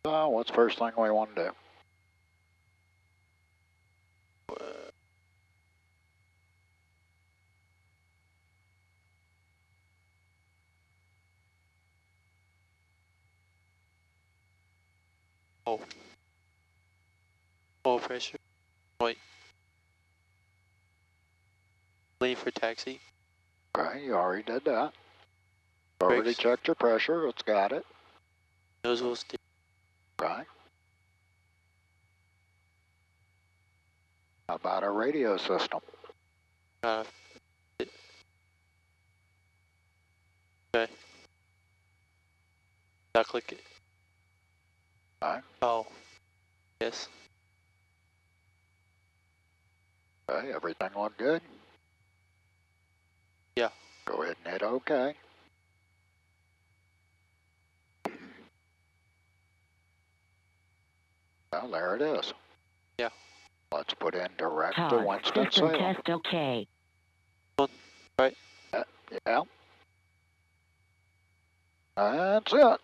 So what's the first thing we want to do? Oil pressure. Wait. Leave for taxi. Okay, you already did that. Already Brakes. checked your pressure. It's got it. Nose will steer. Okay. How about our radio system? Okay. Now click it. Okay. Oh. Yes. Okay, everything look good? Yeah. Go ahead and hit OK. Well, there it is. Yeah. Let's put in direct to Todd, system Winston-Salem. test okay. Right. Yeah. That's it.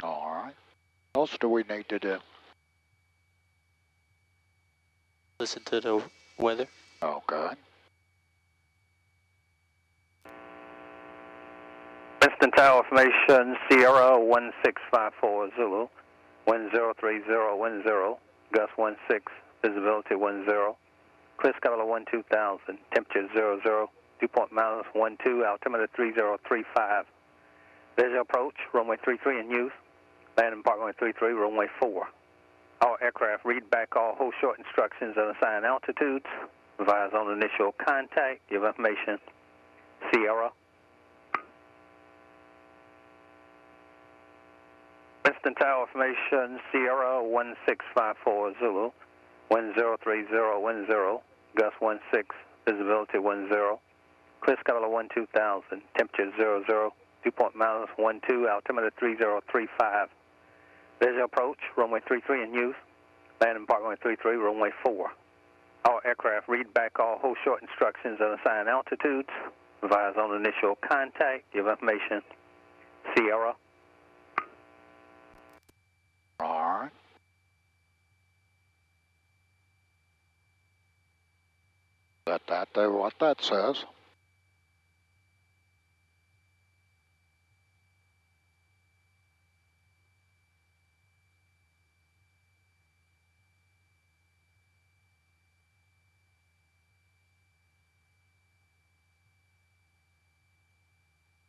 All right. What else do we need to do? Listen to the weather. Okay. Winston Tower information, Sierra 1654 Zulu, wind 030, wind 0, gust 16, visibility 10, clear sky level 12000, temperature 00, dew point minus 12, altimeter 3035. Visual approach, runway 33 in use, landing part runway 33, runway 4. All aircraft read back all hold short instructions and assign altitudes, advise on initial contact, give information, Sierra. Winston Tower information, Sierra 1654 Zulu, wind 030, wind 0, gust 16, visibility 10, clear sky level 12000, temperature 00, dew point minus 12, altimeter 3035. Visual approach, runway 33 in use, landing part runway 33, runway 4. All aircraft read back all hold short instructions and assign altitudes, advise on initial contact, give information, Sierra. All right. Let that do what that says.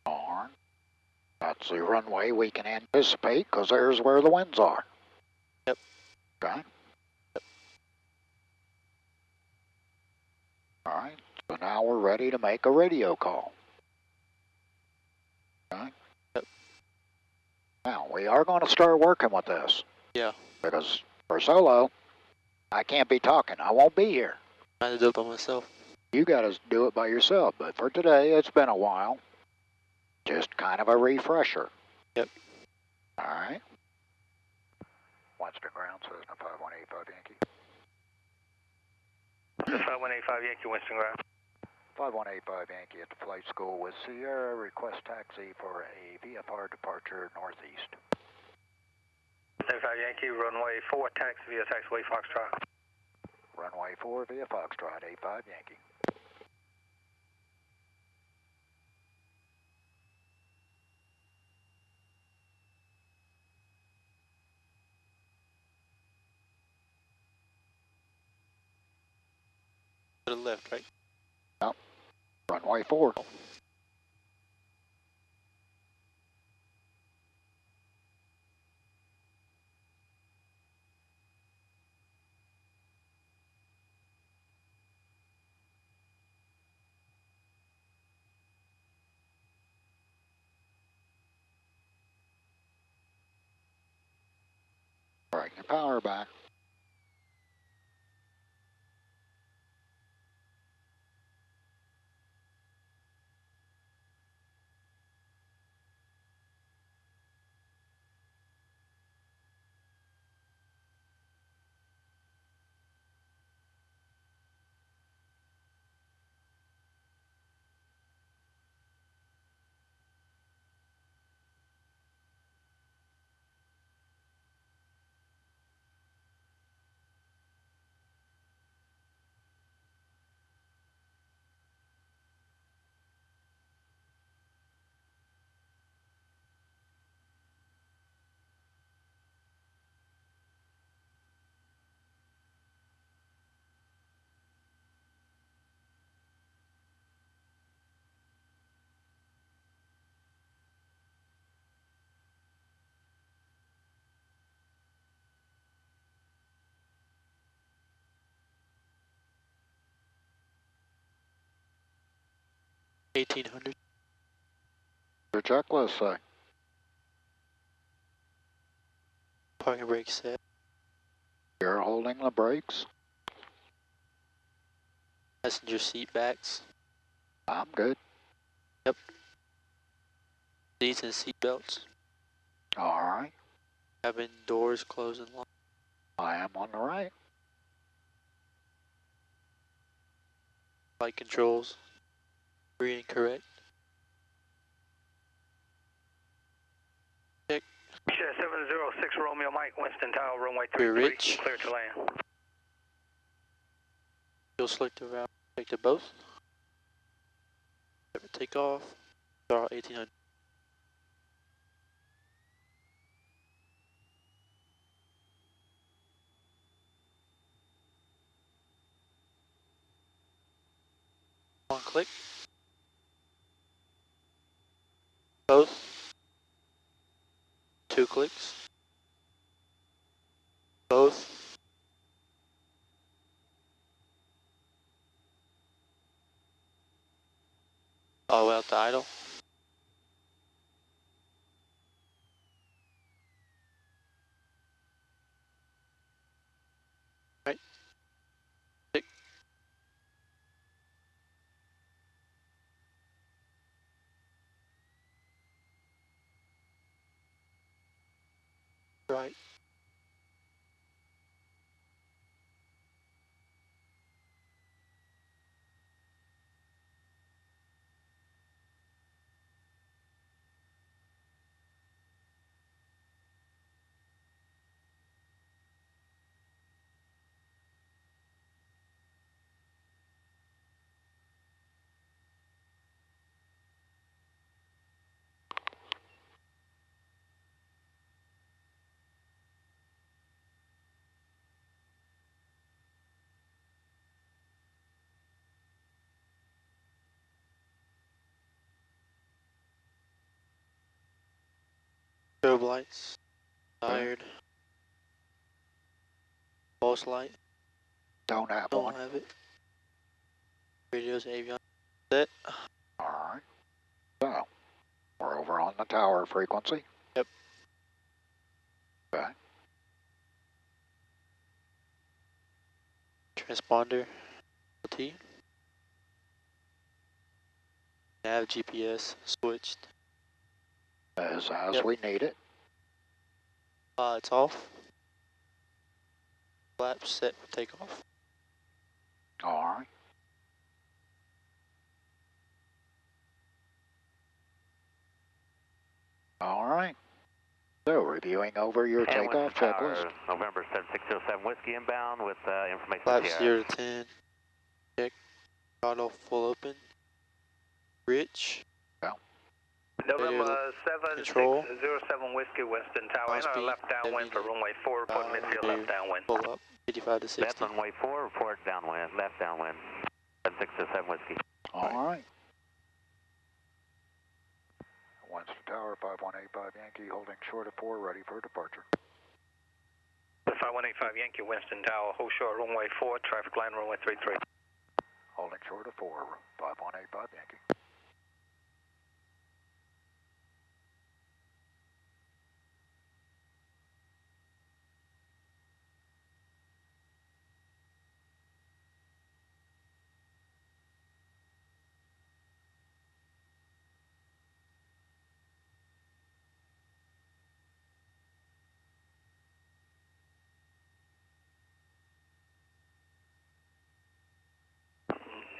All right. That's the runway we can anticipate because there's where the winds are. Yep. Okay. Yep. All right. So now we're ready to make a radio call. Okay. Yep. Now we are going to start working with this. Yeah. Because for solo, I can't be talking. I won't be here. I had to do it by myself. You got to do it by yourself. But for today, it's been a while. Just kind of a refresher. Yep. All right. Winston ground, Cessna 5185 Yankee. 5185 Yankee, Winston ground. 5185 Yankee at the flight school with Sierra. Request taxi for a VFR departure northeast. 55 Yankee, runway 4, taxi via taxiway Foxtrot. Runway 4 via Foxtrot, 85 Yankee. To the left, right? Yep. Runway 4. Bring your power back. $1,800. Your checklist say. Parking brake set. You're holding the brakes. Passenger seat backs. I'm good. Seats and seat belts. All right. Cabin doors closed and locked. I am on the right. Flight controls. Green and correct. Check. Sure, 706 Romeo Mike, Winston Tower, runway We're 33, rich. clear to land. Fuel selector route. Selected both. Take off. Star 1800. One click. Both. 2 clicks. Both. All out to idle. Right. Tick. Right. Strobe lights. Tired. Pulse light. Don't have Don't one. have it. Radios, avionics. Set. All right. So, we're over on the tower frequency. Yep. Okay. Transponder. LT. Nav GPS switched. As Yep. we need it. It's off. Flaps set for takeoff. All right. All right. So, reviewing over your And takeoff Winston checklist. Tower, November 7607 Whiskey inbound with information. Flaps Sierra. 0 to 10. Check. Throttle full open. Rich. November Control. 7607 Whiskey, Winston Tower, Ground speed, left downwind for 70. runway 4, report midfield left downwind. Pull up. 55 to That's 60. runway 4, report downwind, left downwind. 7607 Whiskey. All right. Winston Tower, 5185 Yankee, holding short of 4, ready for departure. 5185 Yankee, Winston Tower, hold short runway 4, traffic line runway 33. Holding short of 4, 5185 Yankee.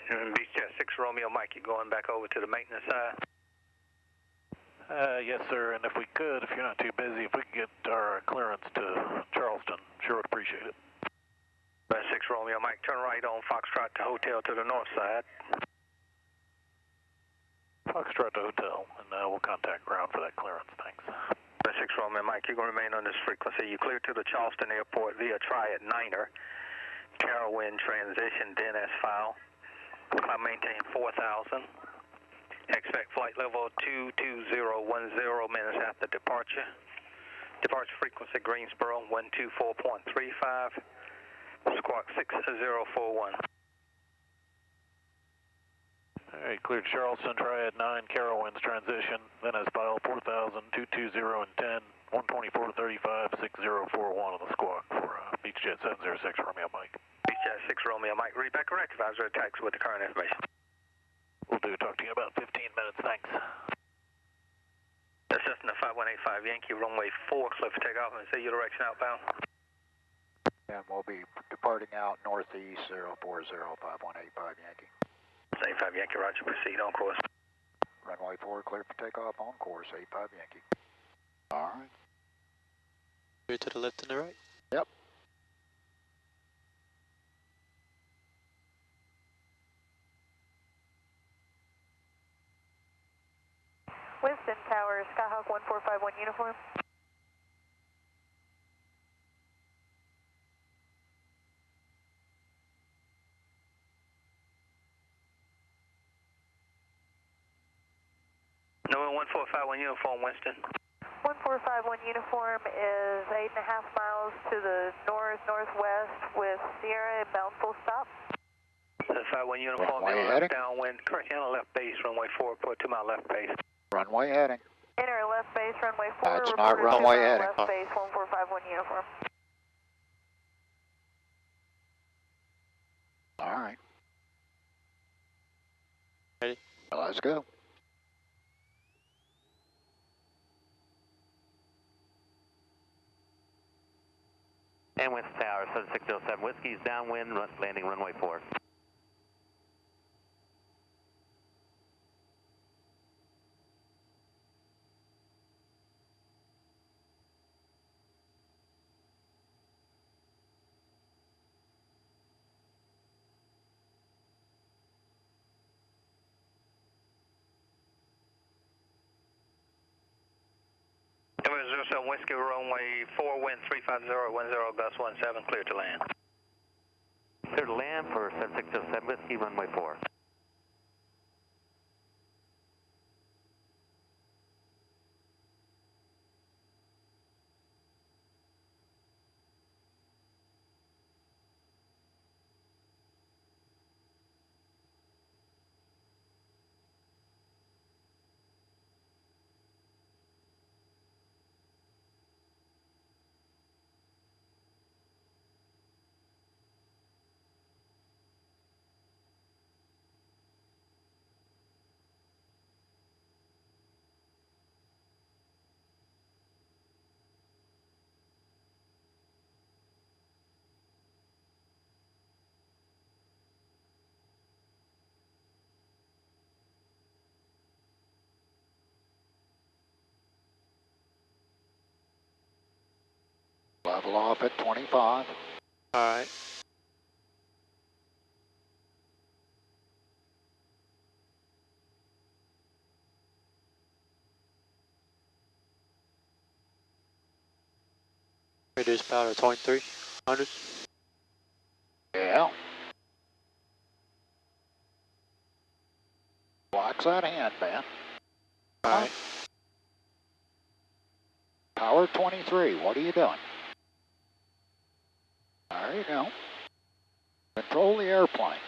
Beach Jet 6 Romeo Mike, you going back over to the maintenance side? Yes, sir, and if we could, if you're not too busy, if we could get our clearance to Charleston, sure would appreciate it. 6 Romeo Mike, turn right on Foxtrot to hotel to the north side. Foxtrot to hotel, and we'll contact ground for that clearance, thanks. 6 Romeo Mike, you're going to remain on this frequency. You clear to the Charleston Airport via Triad Niner. Carowin transition DNS file. Climb maintain 4,000. Expect flight level 22010 minutes after departure. Departure frequency Greensboro 124.35. Squawk 6041. Alright, cleared Charleston, Triad 9, Carowinds transition, then as file 4,000, 220 and 10, 124.35, 6041 on the squawk for Beach Jet 706 Romeo Mike. Beach Jet 6 Romeo Mike, read back correct advisor attacks with the current information. We'll do, talk to you in about 15 minutes, thanks. Cessna 5185 Yankee, runway 4, clear for takeoff and see your direction outbound. And we'll be departing out northeast 040518 Yankee. 85 Yankee, roger, proceed on course. Runway 4 clear for takeoff on course 85 Yankee. All right. Clear to the left and the right. Yep. Winston Tower, Skyhawk 1451 uniform. No 1451 uniform, Winston. 1451 uniform is 8.5 miles to the north-northwest with Sierra bound full stop. 51 uniform, Runway left heading. downwind, correct, enter left base, runway 4, put 2 mile left base. Runway heading. Enter left base, runway 4. That's not reported runway to heading. Left base, 1451 uniform. All right. Ready? Well, let's go. And Winston Tower, 7607 Whiskey's downwind, landing runway 4. November 07 Whiskey, runway 4, wind 350, gust 17, clear to land. Clear to land for 7607 Whiskey, runway 4. Level off at 25. Alright. Reduce power to 2300. Yeah. Watch that hand, man. Alright. Power 23, what are you doing? There you go. Control the airplane.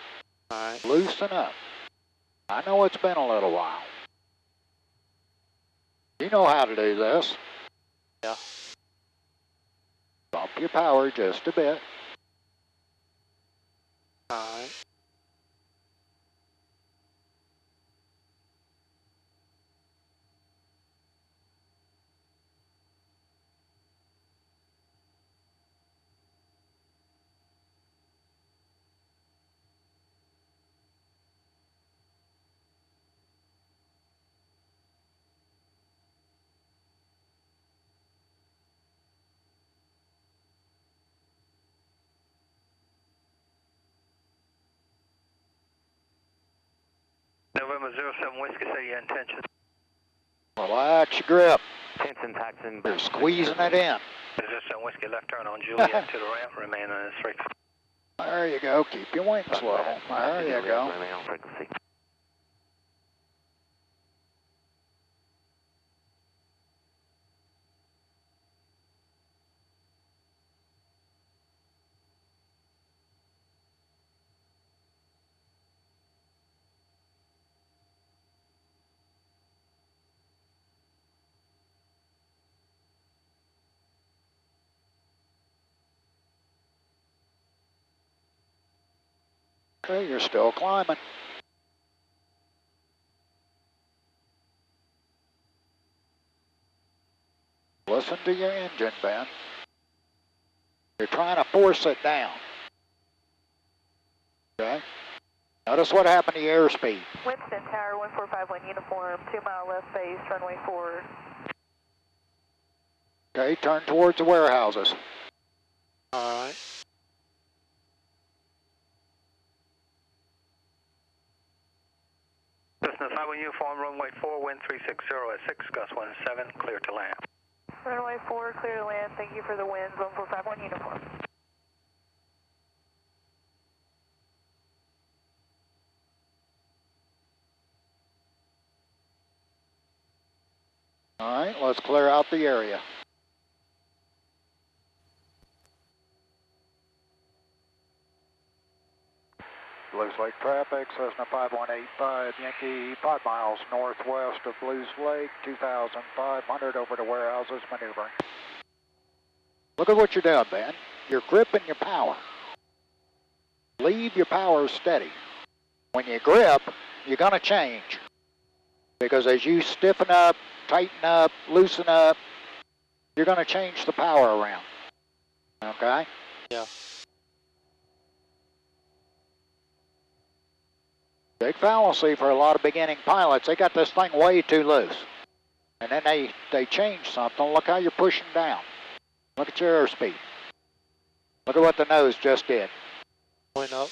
Alright. Loosen up. I know it's been a little while. You know how to do this. Yeah. Bump your power just a bit. Alright. Tower 07 Whiskey, say your intention. Relax your grip. Tension taxing. You're squeezing it in. 07 Whiskey, left turn on Juliet to the ramp, remain on this frequency. There you go. Keep your wings level. There you go. Remain on frequency. Okay, you're still climbing. Listen to your engine, Ben. You're trying to force it down. Okay? Notice what happened to your airspeed. Winston Tower 1451 uniform, 2 mile left base, runway 4. Okay, turn towards the warehouses. Alright. Cessna 51 uniform, runway 4, wind 360 at 6, gust 17, clear to land. Runway 4, clear to land. Thank you for the winds, 1451 uniform. All right, let's clear out the area. Blues Lake traffic, Cessna 5185, Yankee 5 miles northwest of Blues Lake, 2,500 over to warehouses, maneuvering. Look at what you're doing, Ben. You're gripping your power. Leave your power steady. When you grip, you're going to change. Because as you stiffen up, tighten up, loosen up, you're going to change the power around. Okay? Yeah. Big fallacy for a lot of beginning pilots. They got this thing way too loose. And then they change something. Look how you're pushing down. Look at your airspeed. Look at what the nose just did. Going up.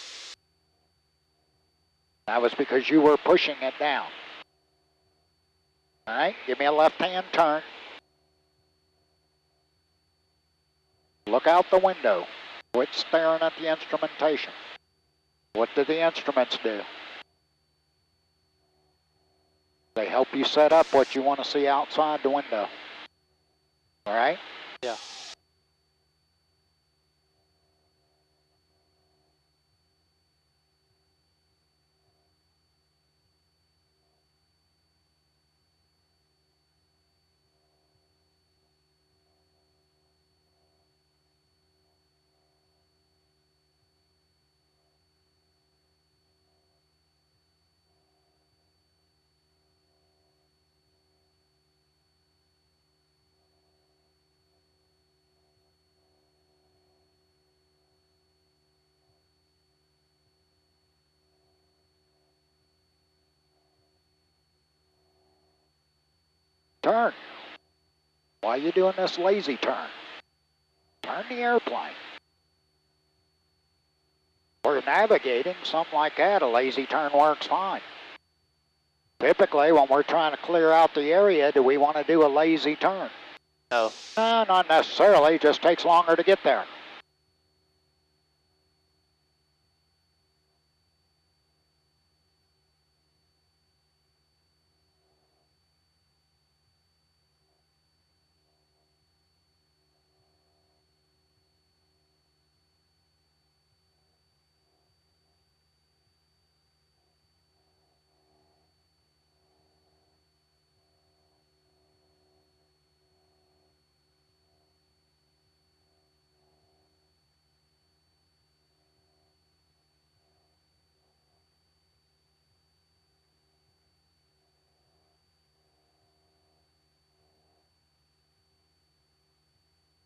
That was because you were pushing it down. All right, give me a left-hand turn. Look out the window. Quit staring at the instrumentation. What do the instruments do? They help you set up what you want to see outside the window. All right? Yeah. Turn. Why are you doing this lazy turn? Turn the airplane. For navigating, something like that, a lazy turn works fine. Typically, when we're trying to clear out the area, do we want to do a lazy turn? No. No, not necessarily. It just takes longer to get there.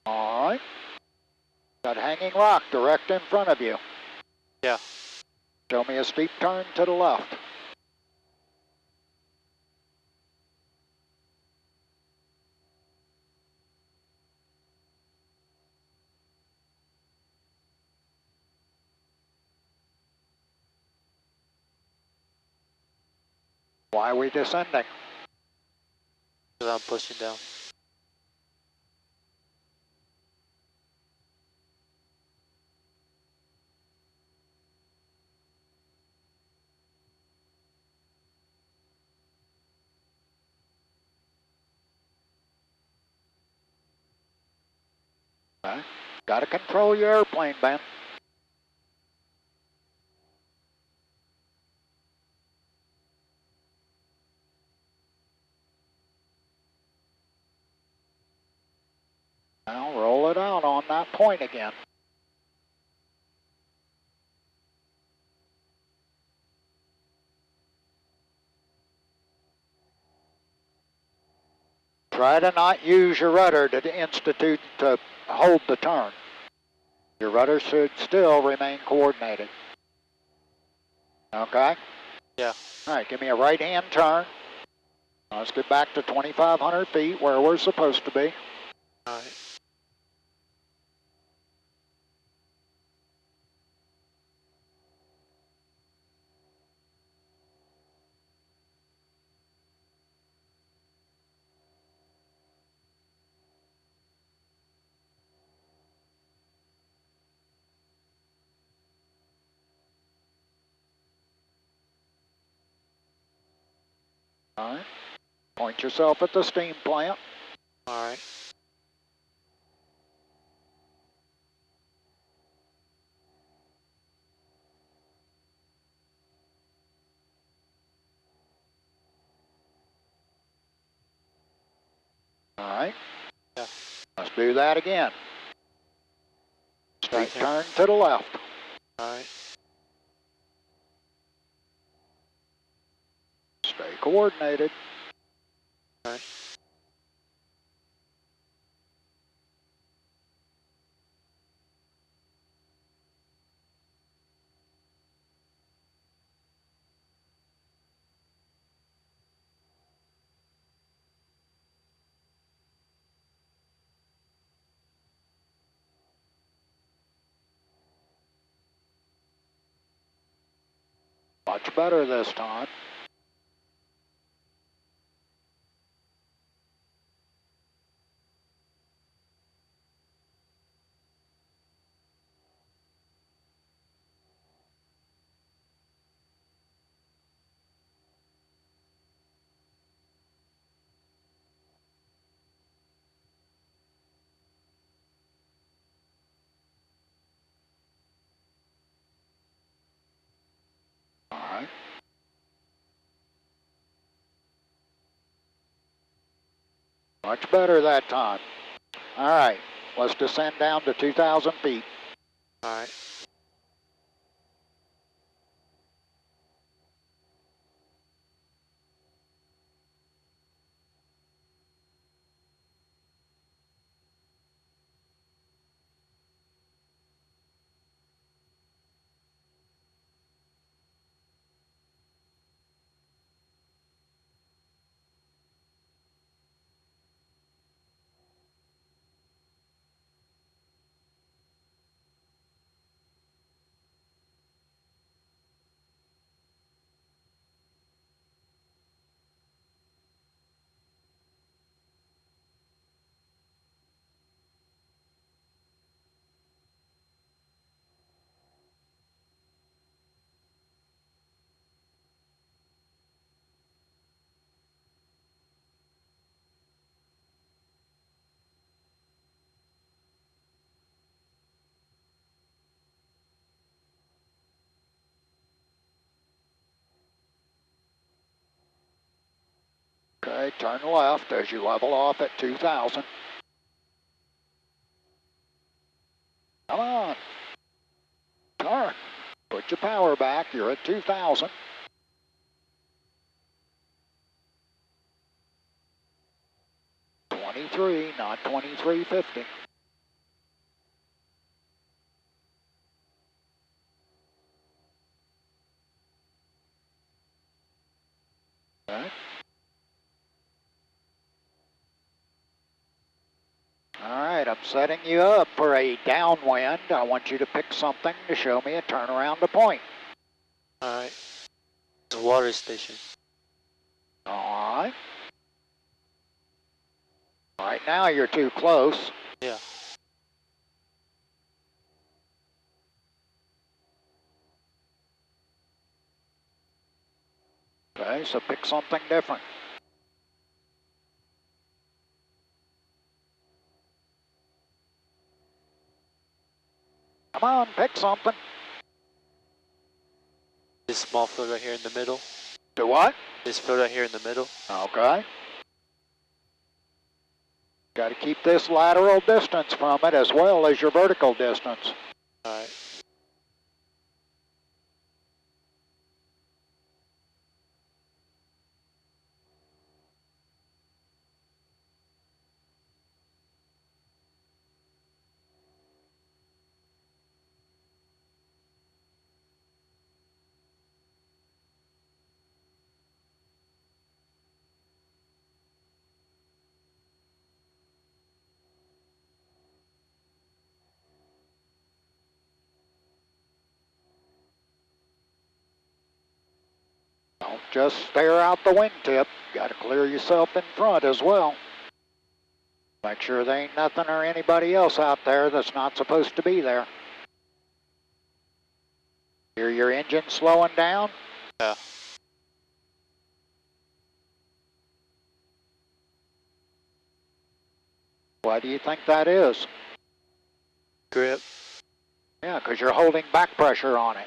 All right. Got hanging rock direct in front of you. Yeah. Show me a steep turn to the left. Why are we descending? Because I'm pushing down. Okay. Got to control your airplane, Ben. Now roll it out on that point again. Try to not use your rudder to institute to hold the turn. Your rudder should still remain coordinated. Okay? Yeah. All right, give me a right-hand turn. Let's get back to 2,500 feet where we're supposed to be. Alright. All right. Point yourself at the steam plant. Alright. All right. Yeah. Let's do that again. Straight Right here. turn to the left. Alright. Stay coordinated. Alright. Much better this time. All right. Much better that time. All right. Let's descend down to 2,000 feet. Alright. Okay, turn left as you level off at 2,000. Come on. Turn. Put your power back. You're at 2,000. $23, not $23.50. Okay. All right, I'm setting you up for a downwind. I want you to pick something to show me a turnaround to point. Alright. It's a water station. Right now you're too close. Yeah. Okay, so pick something different. Come on, pick something. This small field right here in the middle. Do what? This field right here in the middle. Okay. Got to keep this lateral distance from it as well as your vertical distance. Alright. Don't just stare out the wingtip. Got to clear yourself in front as well. Make sure there ain't nothing or anybody else out there that's not supposed to be there. Hear your engine slowing down? Yeah. Why do you think that is? Grip. Yeah, because you're holding back pressure on it.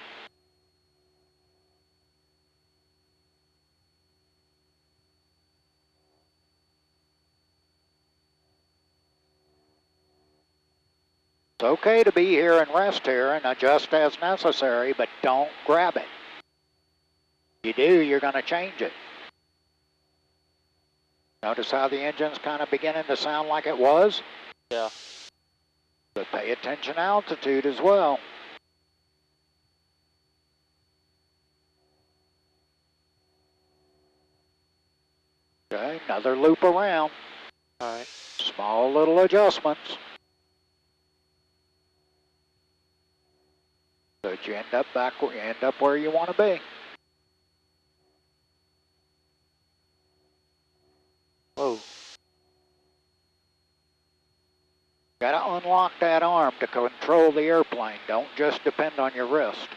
It's okay to be here and rest here and adjust as necessary, but don't grab it. You do, you're going to change it. Notice how the engine's kind of beginning to sound like it was? Yeah. But pay attention altitude as well. Okay, another loop around. Alright. Small little adjustments. So that you end up where you want to be. Whoa. Got to unlock that arm to control the airplane. Don't just depend on your wrist.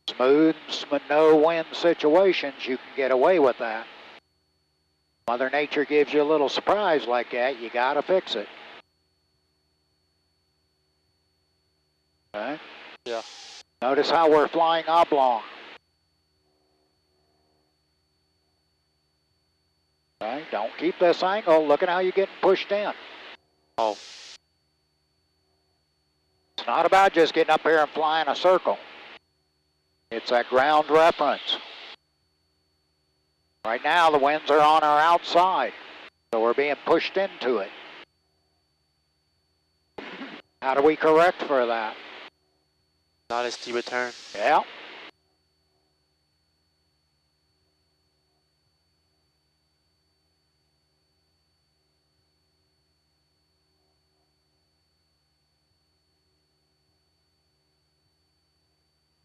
Smooth, no wind situations, you can get away with that. Mother Nature gives you a little surprise like that, you got to fix it. Okay? Yeah. Notice how we're flying oblong. Okay? Don't keep this angle. Look at how you're getting pushed in. Oh. It's not about just getting up here and flying a circle. It's that ground reference. Right now the winds are on our outside, so we're being pushed into it. How do we correct for that? Not a steep return. Yeah.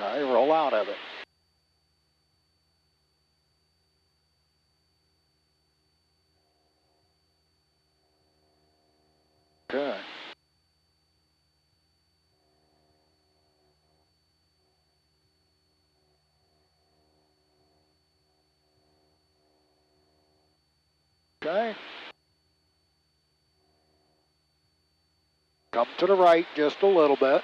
All right, roll out of it. Good. Okay. Come to the right just a little bit.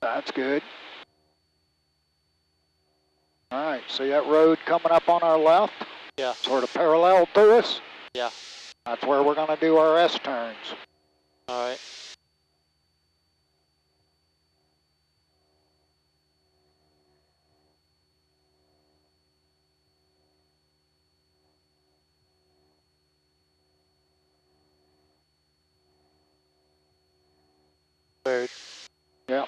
That's good. All right, see that road coming up on our left? Yeah. Sort of parallel to us? Yeah. That's where we're going to do our S-turns. Alright. Bird. Yep.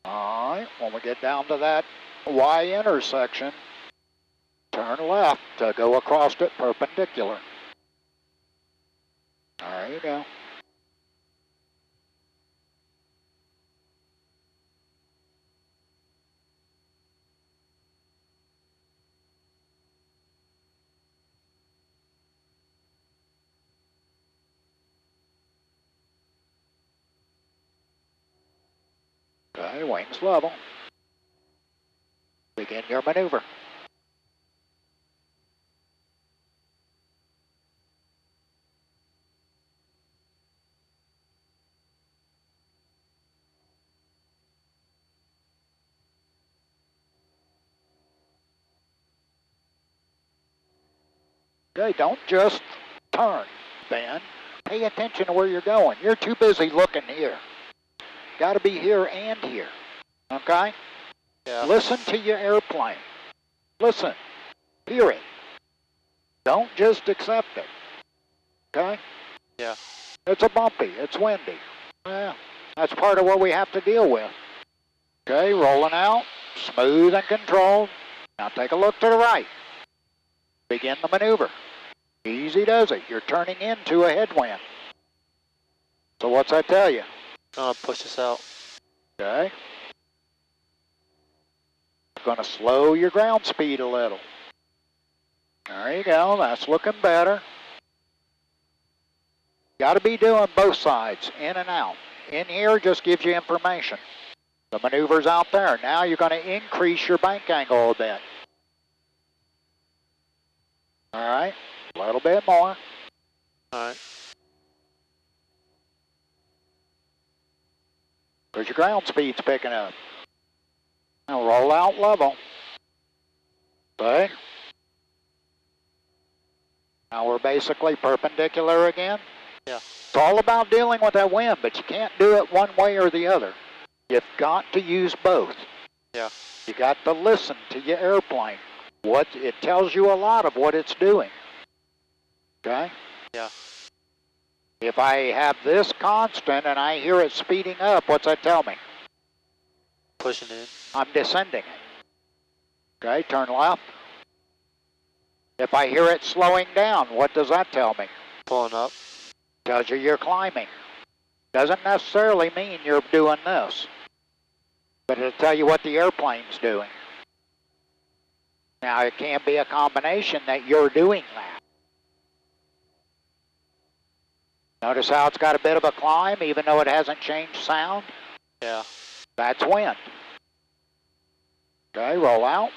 All right. right, when we get down to that Y intersection, turn left to go across it perpendicular. There you go. Okay, wings level. Begin your maneuver. Okay, don't just turn, Ben. Pay attention to where you're going. You're too busy looking here. Got to be here and here. Okay? Yeah. Listen to your airplane. Listen. Hear it. Don't just accept it. Okay? Yeah. It's a bumpy. It's windy. Yeah. That's part of what we have to deal with. Okay, rolling out. Smooth and controlled. Now take a look to the right. Begin the maneuver. Easy does it. You're turning into a headwind. So what's that tell you? Push us out. Okay. Going to slow your ground speed a little. There you go. That's looking better. Got to be doing both sides, in and out. In here just gives you information. The maneuver's out there. Now you're going to increase your bank angle a bit. All right. A little bit more. All right. Because your ground speed's picking up. Now roll out level. Okay. Now we're basically perpendicular again. Yeah. It's all about dealing with that wind, but you can't do it one way or the other. You've got to use both. Yeah. You got to listen to your airplane. It tells you a lot of what it's doing. Okay? Yeah. If I have this constant and I hear it speeding up, what's that tell me? Pushing in. I'm descending it. Okay, turn left. If I hear it slowing down, what does that tell me? Pulling up. Tells you you're climbing. Doesn't necessarily mean you're doing this, but it'll tell you what the airplane's doing. Now, it can be a combination that you're doing that. Notice how it's got a bit of a climb, even though it hasn't changed sound? Yeah. That's wind. Okay, roll out.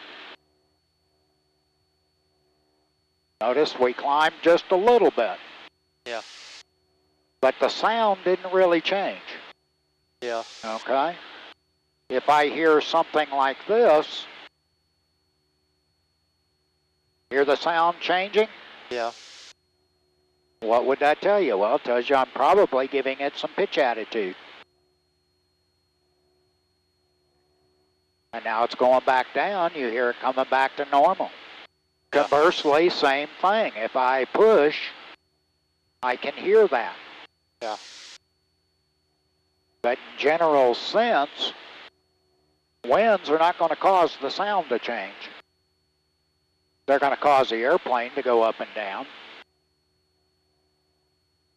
Notice we climbed just a little bit. Yeah. But the sound didn't really change. Yeah. Okay? If I hear something like this, hear the sound changing? Yeah. What would that tell you? Well, it tells you I'm probably giving it some pitch attitude. And now it's going back down. You hear it coming back to normal. Yeah. Conversely, same thing. If I push, I can hear that. Yeah. But in general sense, winds are not going to cause the sound to change. They're going to cause the airplane to go up and down,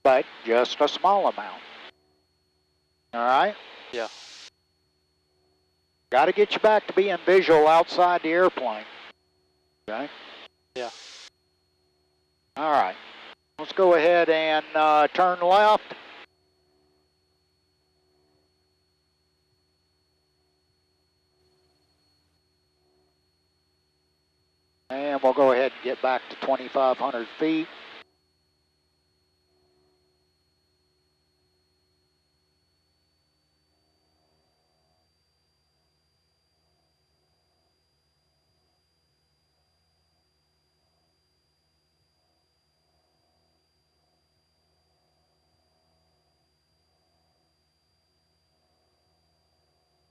but just a small amount. All right? Yeah. Got to get you back to being visual outside the airplane. Okay? Yeah. All right. Let's go ahead and turn left. And we'll go ahead and get back to 2,500 feet.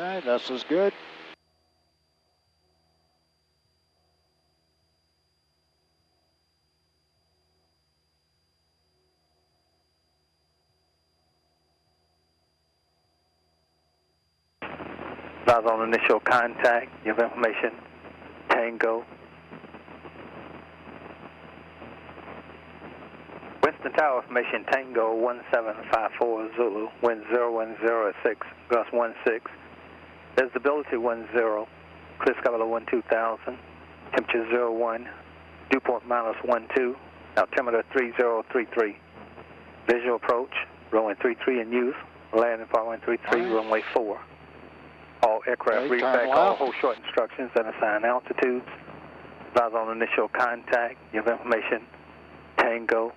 Okay, this is good. Advise on initial contact. You have information. Tango. Winston Tower information. Tango 1754 Zulu. Wind 010 at 6. Gust 16. Visibility 10. Clear sky below 12,000. Temperature 01. Dew point -12. Altimeter 3033. Visual approach. Runway 33 in use. Landing following 33. Right. Runway 4. All aircraft Okay, turn reach back. All left. hold short instructions and assign altitudes. Advise on initial contact. You have information. Tango.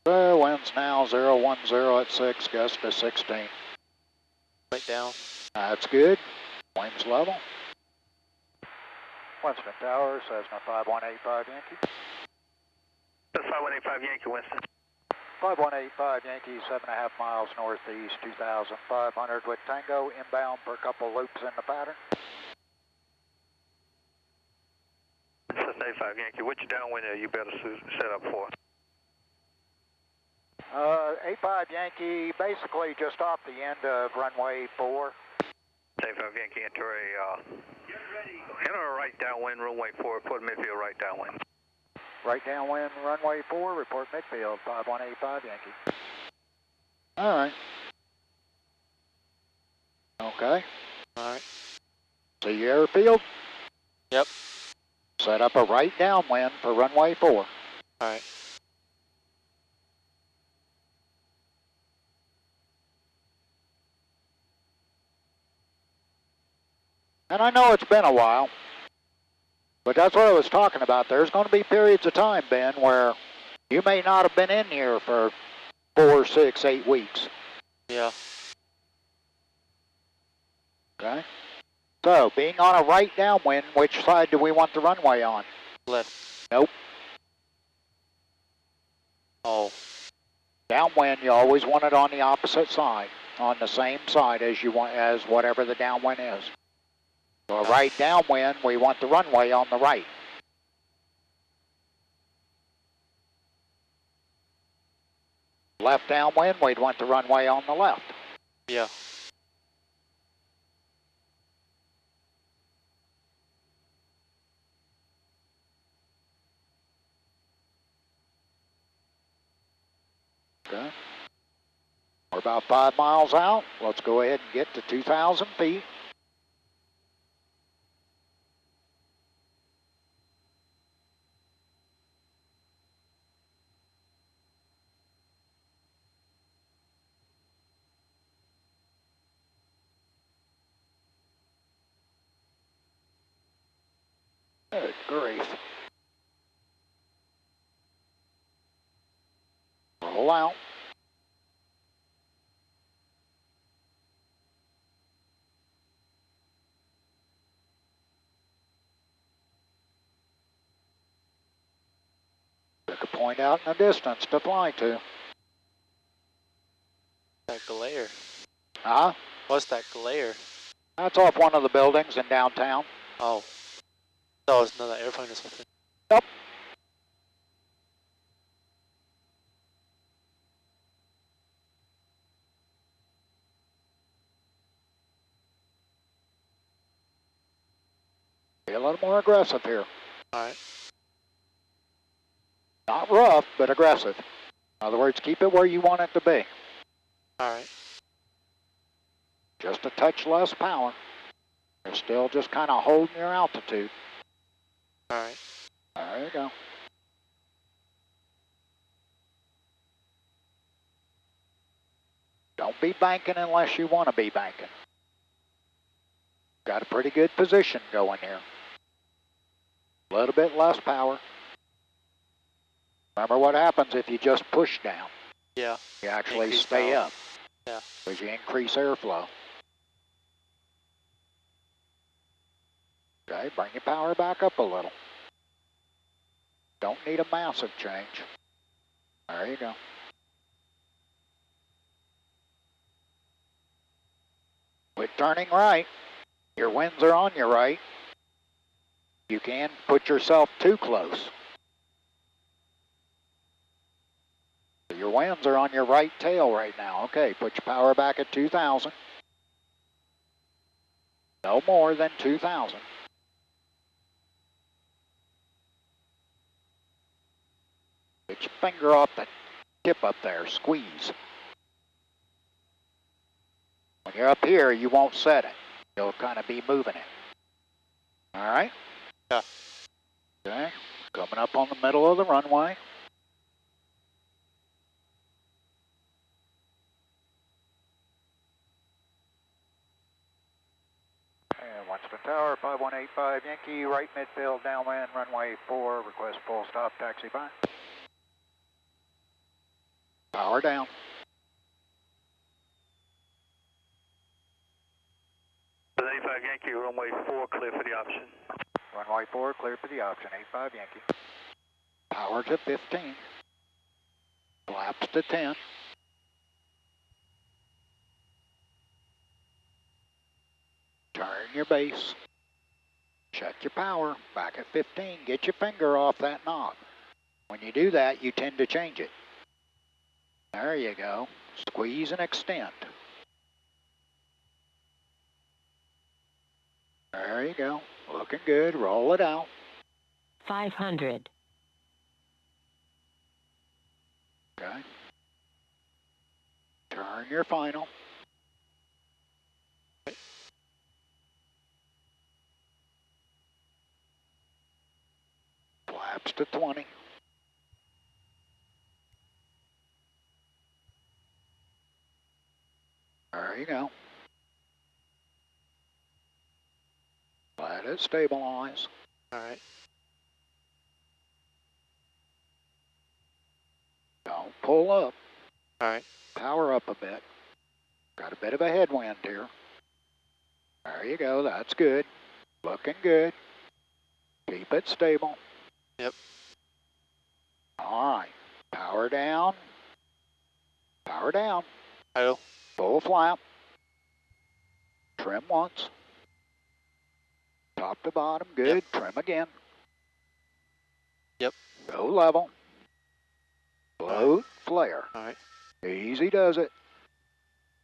Winds now 010 at 6, gust to 16. Right down. That's good. Winds level. Winston Tower, Cessna 5185 Yankee. That's 5185 Yankee, Winston. 5185 Yankee, 7.5 miles northeast, 2,500 with Tango, inbound for a couple loops in the pattern. Cessna 85 Yankee, which downwind are you better set up for? 85 Yankee, basically just off the end of runway 4. 85 Yankee, enter a right downwind, runway 4, report midfield right downwind. Right downwind, runway 4, report midfield, 5185 Yankee. All right. Okay. All right. See your airfield? Yep. Set up a right downwind for runway 4. All right. And I know it's been a while, but that's what I was talking about. There's going to be periods of time, Ben, where you may not have been in here for 4, 6, 8 weeks. Yeah. Okay? So, being on a right downwind, which side do we want the runway on? Left. Nope. Oh. Downwind, you always want it on the opposite side, on the same side as you want, as whatever the downwind is. So a right downwind, we want the runway on the right. Left downwind, we'd want the runway on the left. Yeah. Okay. We're about 5 miles out. Let's go ahead and get to 2,000 feet. Good grief. Roll out. Pick a point out in the distance to fly to. That glare. Huh? What's that glare? That's off one of the buildings in downtown. Oh. Oh, it's another airplane or something. Yep. Be a little more aggressive here. Alright. Not rough, but aggressive. In other words, keep it where you want it to be. Alright. Just a touch less power. You're still just kind of holding your altitude. Alright. There you go. Don't be banking unless you want to be banking. Got a pretty good position going here. A little bit less power. Remember what happens if you just push down. Yeah. You actually Increase stay power. up. Yeah. Because you increase airflow. Okay, bring your power back up a little. Don't need a massive change. There you go. Quit turning right. Your winds are on your right. You can put yourself too close. winds are on your right tail right now. Okay, put your power back at 2,000. No more than 2,000. Get your finger off the tip up there, squeeze. When you're up here, you won't set it. You'll kind of be moving it. All right? Yeah. Okay, coming up on the middle of the runway. And Winston Tower, 5185 Yankee, right midfield, downwind, runway 4, request full stop, taxi by. Power down. This is 85 Yankee, runway 4, clear for the option. Runway 4, clear for the option, 85 Yankee. Power to 15. Flaps to 10. Turn your base. Shut your power. Back at 15. Get your finger off that knob. When you do that, you tend to change it. There you go. Squeeze and extend. There you go. Looking good. Roll it out. 500. Okay. Turn your final. Flaps to 20. There you go. Let it stabilize. All right. Don't pull up. All right. Power up a bit. Got a bit of a headwind here. There you go. That's good. Looking good. Keep it stable. Yep. All right. Power down. Power down. Idle. Full flap. Trim once. Top to bottom. Good. Yep. Trim again. Yep. Go level. Float. Flare. All right. Easy does it.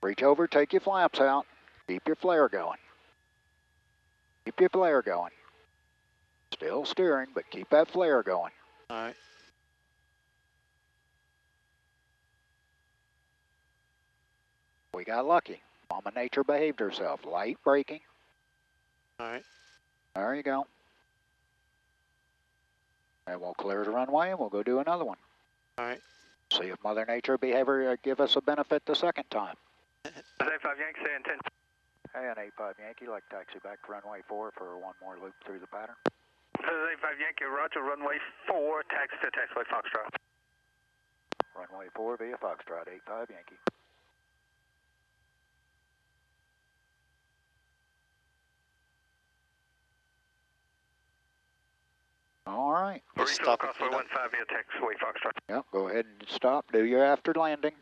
Reach over, take your flaps out. Keep your flare going. Keep your flare going. Still steering, but keep that flare going. All right. We got lucky. Mama Nature behaved herself. Light braking. All right. There you go. And we'll clear the runway and we'll go do another one. All right. See if Mother Nature behavior give us a benefit the second time. 85 Yankee, say 10. Hey, an 85 Yankee, like taxi back to runway 4 for one more loop through the pattern. This is 85 Yankee, roger, runway 4, taxi to taxiway Foxtrot. Runway 4 via Foxtrot, 85 Yankee. All right. Let's stop and Crossway clean up. 15 via taxiway Foxtrot. Yep, go ahead and stop. Do your after landing.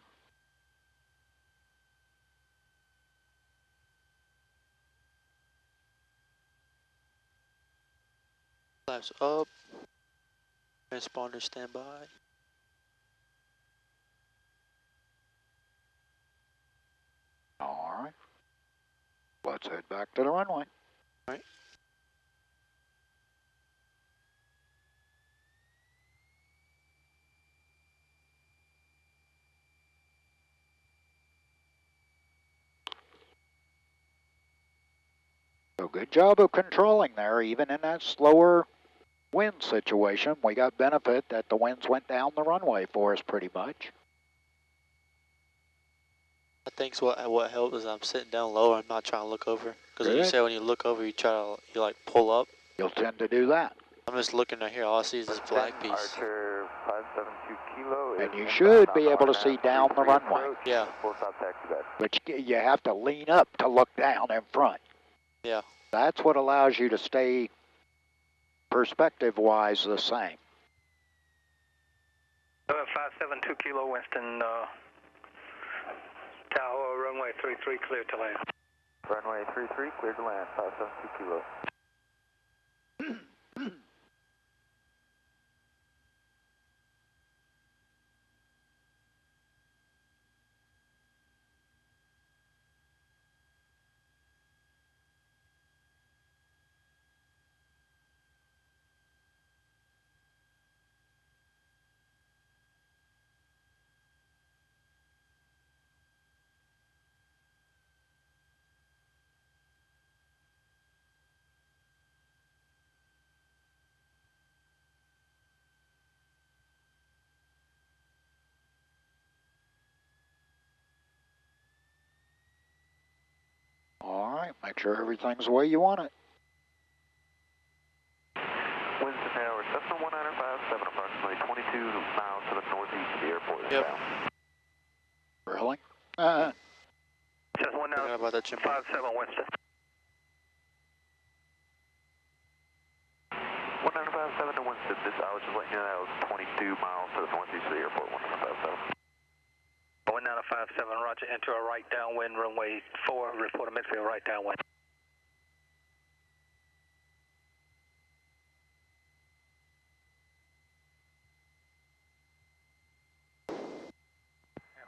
Flaps up. Transponder standby. All right. Let's head back to the runway. All right. So good job of controlling there, even in that slower wind situation. We got benefit that the winds went down the runway for us pretty much. I think what helps is I'm sitting down lower. I'm not trying to look over. Because you Good. say when you look over, you like pull up. You'll tend to do that. I'm just looking right here. All I see is this black piece. Archer 572 Kilo. And you should be able to see down the runway. Yeah. Full stop taxi back. But you have to lean up to look down in front. Yeah. That's what allows you to stay perspective-wise the same. 572 Kilo, Winston Tower, runway 33, clear to land. Runway 33, clear to land, 572 Kilo. make sure everything's the way you want it. Winds to tower, Cessna 1957, approximately 22 miles to the northeast of the airport. Yep. Really? Just Forgot about that, Jim. 1957 Winston. 1957 to Winston, this I was just letting you know that was 22 miles to the northeast of the airport, 1957. 1957, roger, enter a right downwind, runway 4, report a midfield right downwind.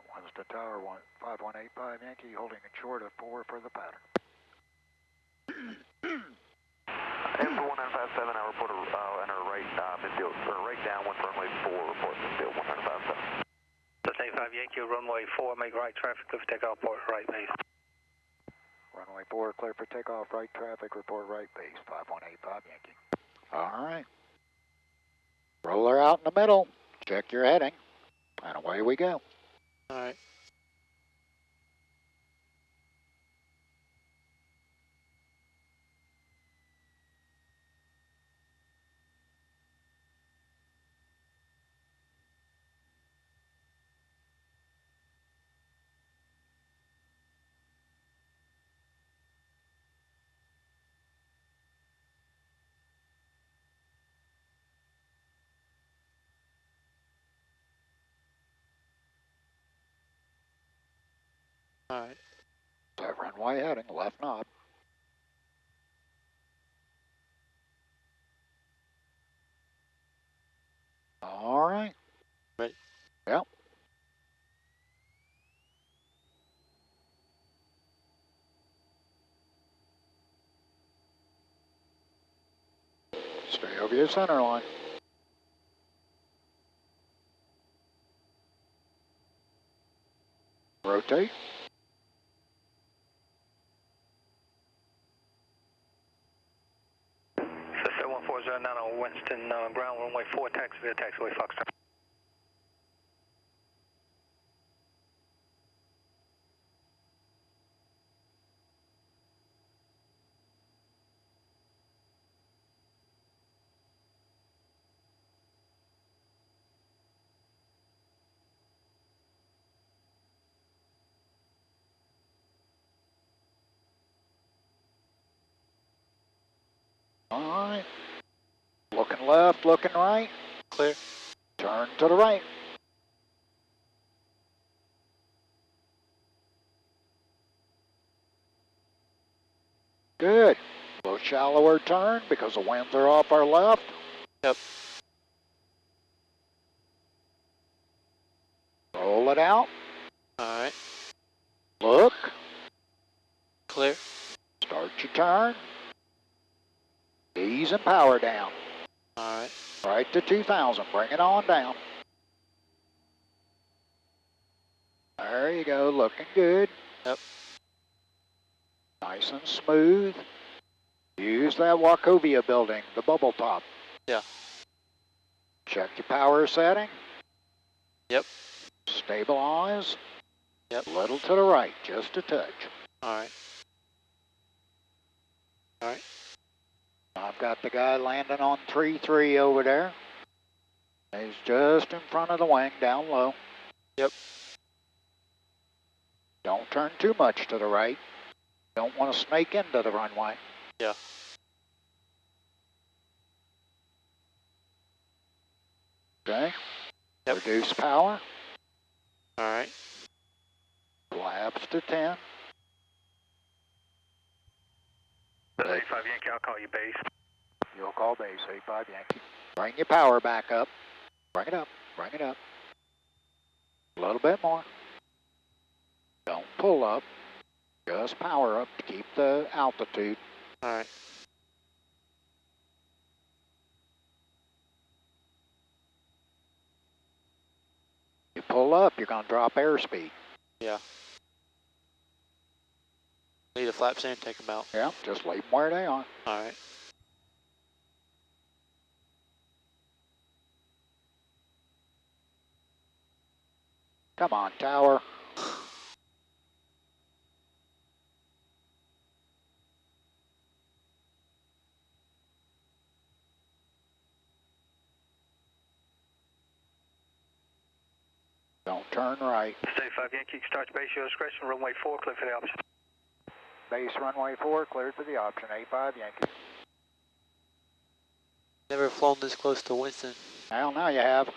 One's to tower, 5185 Yankee, holding it short of 4 for the pattern. And for 1957, I report enter right midfield, or right downwind, runway 4, report midfield, 1957. 85 Yankee, runway 4, make right traffic, clear for takeoff, port right base. Runway 4, clear for takeoff, right traffic, report right base, 5185 Yankee. All right. Roller out in the middle, check your heading, and away we go. All right. All right. So runway heading, left knob. All right. Ready? Yep. Stay over your center line. Rotate. Cessna 1409 on Winston, ground runway 4, taxiway Foxtrot. All right. Looking left, looking right. Clear. Turn to the right. Good. A little shallower turn because the winds are off our left. Yep. Roll it out. All right. Look. Clear. Start your turn. Ease and power down. All right. Right to 2000. Bring it on down. There you go. Looking good. Yep. Nice and smooth. Use that Wachovia building, the bubble top. Yeah. Check your power setting. Yep. Stabilize. Yep. Little to the right, just a touch. All right. All right. I've got the guy landing on 3-3 over there. He's just in front of the wing, down low. Yep. Don't turn too much to the right. Don't want to snake into the runway. Yeah. Okay. Yep. Reduce power. All right. Flaps to 10. 85 Yankee, I'll call you base. You'll call base, 85 Yankee. Bring your power back up. Bring it up. Bring it up. A little bit more. Don't pull up. Just power up to keep the altitude. All right. You pull up, you're going to drop airspeed. Yeah. Leave the flaps in, take them out. Yeah, just leave them where they are. All right. Come on, tower. Don't turn right. State 5 Yankee, start base, your discretion, runway 4, clear for the option. Base runway 4, cleared for the option, 85 Yankee. Never flown this close to Winston. Well, now you have.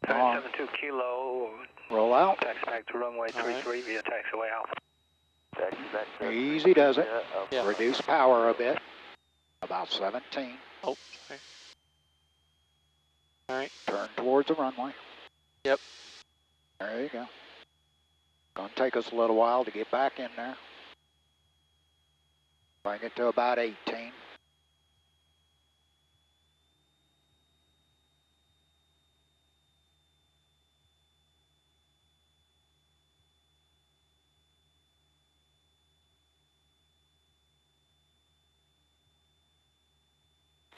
772 Kilo, Roll out. taxi back to runway 33 via taxiway Alpha. Taxi back to Easy does it. Yeah. Reduce power a bit. About 17. Oh, sorry. Alright. Turn towards the runway. Yep. There you go. Gonna take us a little while to get back in there. Bring it to about 18.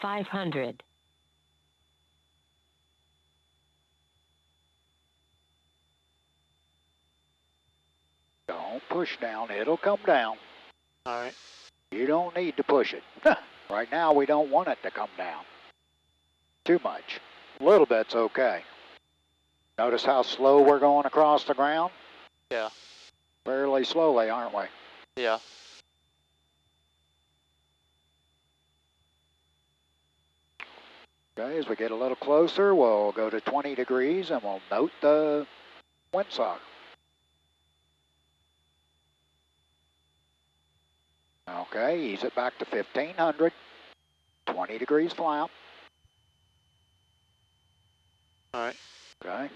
$500. Don't push down, it'll come down. Alright. You don't need to push it. Right now we don't want it to come down. Too much. A little bit's okay. Notice how slow we're going across the ground? Yeah. Fairly slowly, aren't we? Yeah. Okay, as we get a little closer, we'll go to 20 degrees and we'll note the windsock. Okay, ease it back to 1500. 20 degrees flap. Alright. Okay.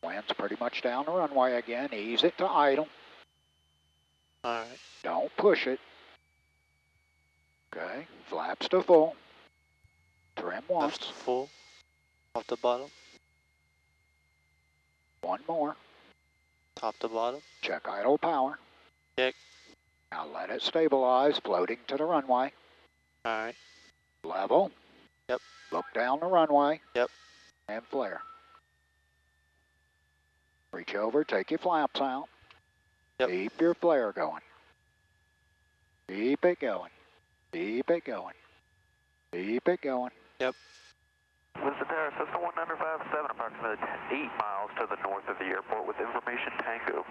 Wind's pretty much down the runway again. Ease it to idle. Alright. Don't push it. Okay, flaps to full. Trim once. Left full. Off the bottom. One more. Top to bottom. Check idle power. Check. Now let it stabilize, floating to the runway. Alright. Level. Yep. Look down the runway. Yep. And flare. Reach over, take your flaps out. Yep. Keep your flare going. Keep it going. Keep it going. Keep it going. Yep. Winston Tower, Cessna 1957, approximately 8 miles to the north of the airport with information Tango.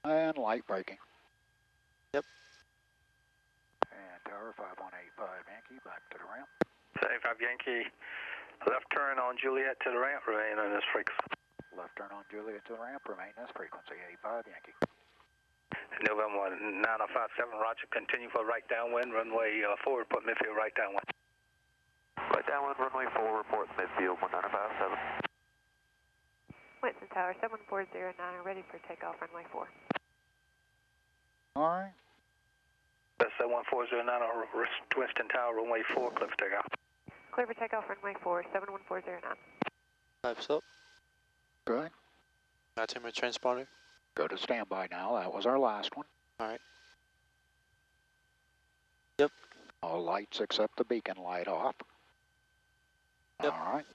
And light braking. Yep. And tower 5185 Yankee, back to the ramp. State 5 Yankee, left turn on Juliet to the ramp, remain on this frequency. Left turn on Juliet to the ramp, remain this frequency, 85 Yankee. November 9057, roger, continue for right downwind, runway 4, report midfield right downwind. Right downwind, runway 4, report midfield 1957. Winston Tower, 7409, are ready for takeoff, runway 4. All right. That's 1409, Winston Tower, runway 4, clear for takeoff. Clear for takeoff, runway 4, 71409. Flaps up. Good. Altimeter transponder. Go to standby now. That was our last one. Alright. Yep. All lights except the beacon light off. Yep. All right.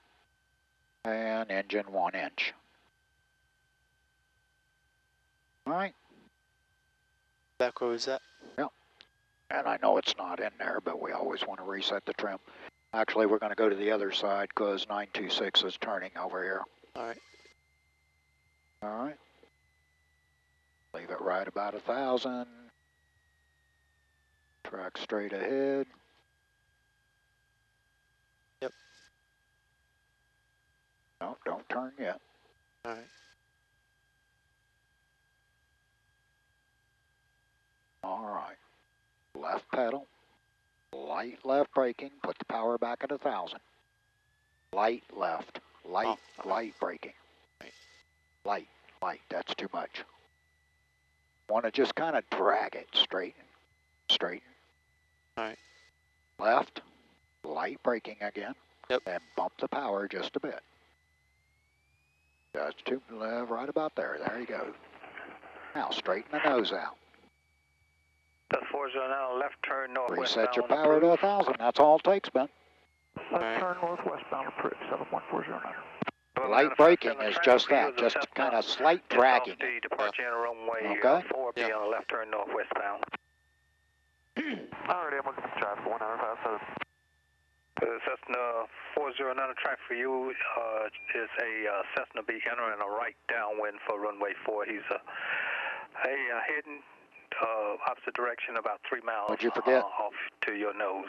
And engine 1 inch. All right. Back where was that? Yep. And I know it's not in there, but we always want to reset the trim. Actually, we're going to go to the other side because 926 is turning over here. Alright. All right. Leave it right about 1,000. Track straight ahead. Yep. No, don't turn yet. Alright. All right. Left pedal. Light left braking. Put the power back at 1,000. Light left. Light, Oh, light braking. Right. Light, light. That's too much. Want to just kind of drag it straighten. Straighten. Alright. Left. Light braking again. Yep. And bump the power just a bit. Just to right about there. There you go. Now straighten the nose out. That's 409, left turn northwest. Reset your power to 1,000. That's all it takes, Ben. Left turn northwestbound, approved, 71409. Light braking is just that, just kind of slight dragging. The departure in runway Okay. 4 be on the left turn northwestbound. Alrighty, I'm looking for traffic 1957. Cessna 409 track for you is a Cessna B entering a right downwind for runway 4. He's heading opposite direction about 3 miles What'd you forget? off to your nose.